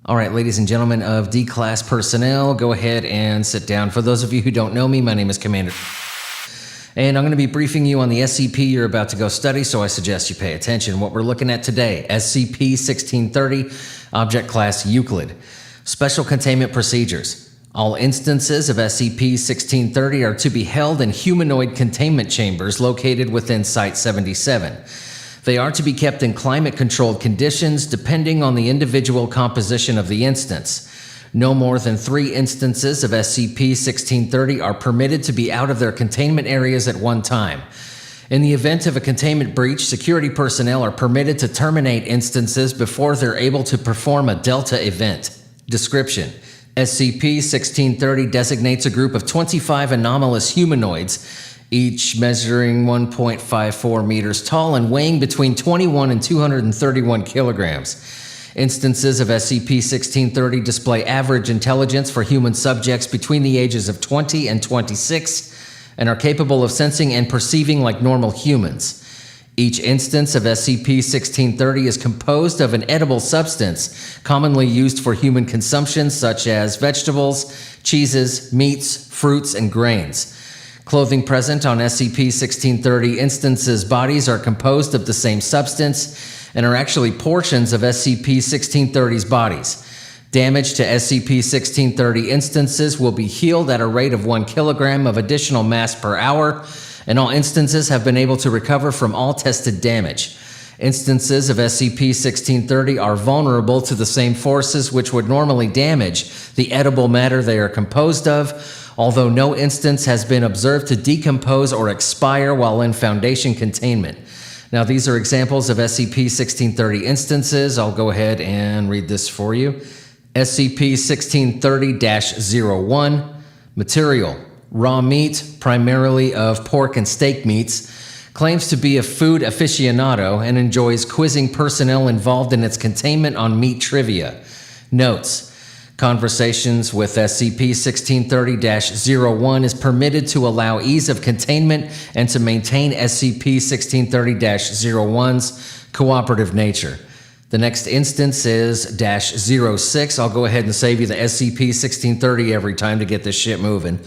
All right, ladies and gentlemen of D-Class personnel, go ahead and sit down. For those of you who don't know me, my name is Commander, and I'm going to be briefing you on the SCP you're about to go study, so I suggest you pay attention. What we're looking at today, SCP-1630, Object Class Euclid. Special Containment Procedures. All instances of SCP-1630 are to be held in humanoid containment chambers located within Site-77. They are to be kept in climate-controlled conditions depending on the individual composition of the instance. No more than 3 instances of SCP-1630 are permitted to be out of their containment areas at one time. In the event of a containment breach, security personnel are permitted to terminate instances before they're able to perform a Delta event. Description: SCP-1630 designates a group of 25 anomalous humanoids, each measuring 1.54 meters tall and weighing between 21 and 231 kilograms. Instances of SCP-1630 display average intelligence for human subjects between the ages of 20 and 26 and are capable of sensing and perceiving like normal humans. Each instance of SCP-1630 is composed of an edible substance commonly used for human consumption, such as vegetables, cheeses, meats, fruits, and grains. Clothing present on SCP-1630 instances' bodies are composed of the same substance and are actually portions of SCP-1630's bodies. Damage to SCP-1630 instances will be healed at a rate of 1 kilogram of additional mass per hour, and all instances have been able to recover from all tested damage. Instances of SCP-1630 are vulnerable to the same forces which would normally damage the edible matter they are composed of, although no instance has been observed to decompose or expire while in Foundation containment. Now, these are examples of SCP-1630 instances. I'll go ahead and read this for you. SCP-1630-01, Material: raw meat, primarily of pork and steak meats. Claims to be a food aficionado and enjoys quizzing personnel involved in its containment on meat trivia. Notes: conversations with SCP-1630-01 is permitted to allow ease of containment and to maintain SCP-1630-01's cooperative nature. The next instance is -06. I'll go ahead and save you the SCP-1630 every time to get this shit moving.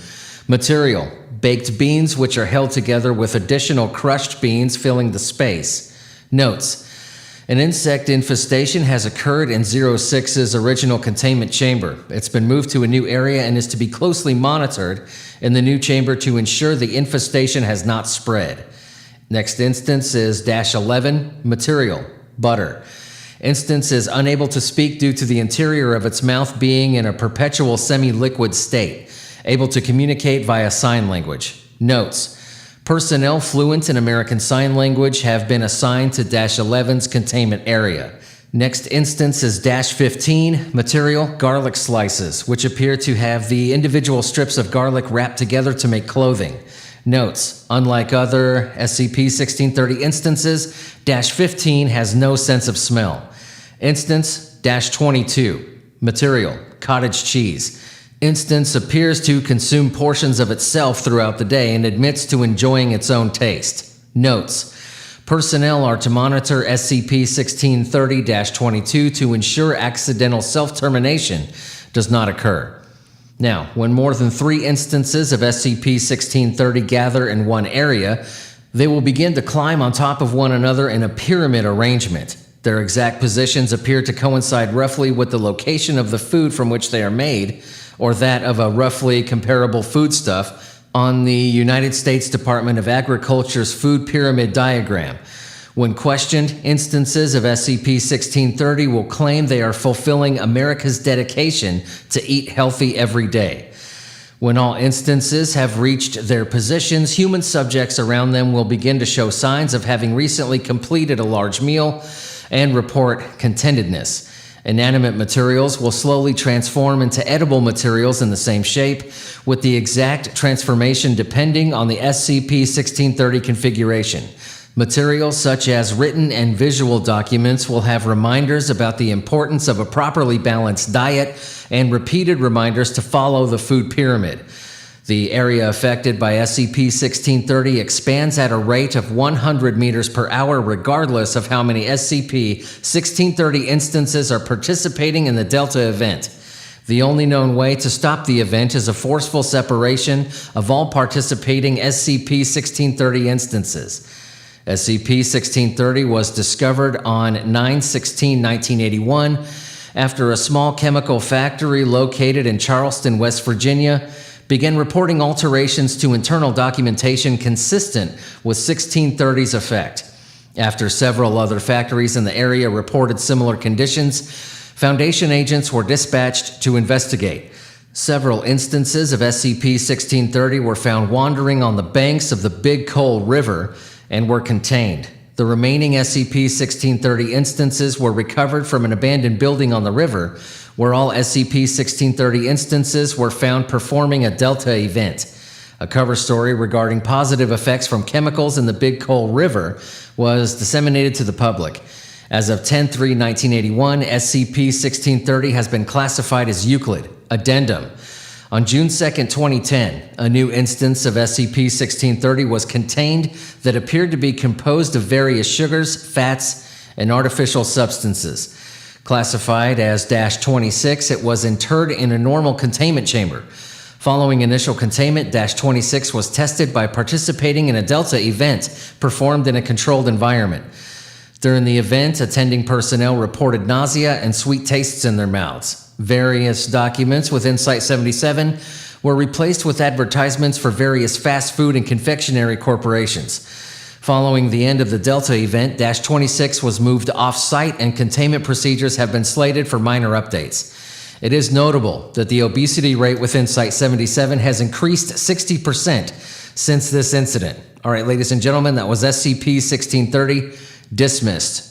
Material: baked beans which are held together with additional crushed beans filling the space. Notes: an insect infestation has occurred in 06's original containment chamber. It's been moved to a new area and is to be closely monitored in the new chamber to ensure the infestation has not spread. Next instance is -11, Material: butter. Instance is unable to speak due to the interior of its mouth being in a perpetual semi-liquid state, able to communicate via sign language. Notes: personnel fluent in American Sign Language have been assigned to -11's containment area. Next instance is -15, Material: garlic slices, which appear to have the individual strips of garlic wrapped together to make clothing. Notes: unlike other SCP-1630 instances, -15 has no sense of smell. Instance -22, Material: cottage cheese. Instance appears to consume portions of itself throughout the day and admits to enjoying its own taste. Notes: personnel are to monitor SCP-1630-22 to ensure accidental self-termination does not occur. Now, when more than 3 instances of SCP-1630 gather in one area, they will begin to climb on top of one another in a pyramid arrangement. Their exact positions appear to coincide roughly with the location of the food from which they are made, or that of a roughly comparable foodstuff, on the United States Department of Agriculture's food pyramid diagram. When questioned, instances of SCP-1630 will claim they are fulfilling America's dedication to eat healthy every day. When all instances have reached their positions, human subjects around them will begin to show signs of having recently completed a large meal and report contentedness. Inanimate materials will slowly transform into edible materials in the same shape, with the exact transformation depending on the SCP-1630 configuration. Materials such as written and visual documents will have reminders about the importance of a properly balanced diet and repeated reminders to follow the food pyramid. The area affected by SCP-1630 expands at a rate of 100 meters per hour regardless of how many SCP-1630 instances are participating in the Delta event. The only known way to stop the event is a forceful separation of all participating SCP-1630 instances. SCP-1630 was discovered on 9/16/1981 after a small chemical factory located in Charleston, West Virginia, began reporting alterations to internal documentation consistent with 1630's effect. After several other factories in the area reported similar conditions, Foundation agents were dispatched to investigate. Several instances of SCP-1630 were found wandering on the banks of the Big Coal River and were contained. The remaining SCP-1630 instances were recovered from an abandoned building on the river, where all SCP-1630 instances were found performing a Delta event. A cover story regarding positive effects from chemicals in the Big Coal River was disseminated to the public. As of 10/3/1981, SCP-1630 has been classified as Euclid. Addendum. On June 2nd, 2010, a new instance of SCP-1630 was contained that appeared to be composed of various sugars, fats, and artificial substances. Classified as -26, it was interred in a normal containment chamber. Following initial containment, -26 was tested by participating in a Delta event performed in a controlled environment. During the event, attending personnel reported nausea and sweet tastes in their mouths. Various documents within Site-77 were replaced with advertisements for various fast food and confectionery corporations. Following the end of the Delta event, -26 was moved off-site and containment procedures have been slated for minor updates. It is notable that the obesity rate within Site-77 has increased 60% since this incident. All right, ladies and gentlemen, that was SCP-1630. Dismissed.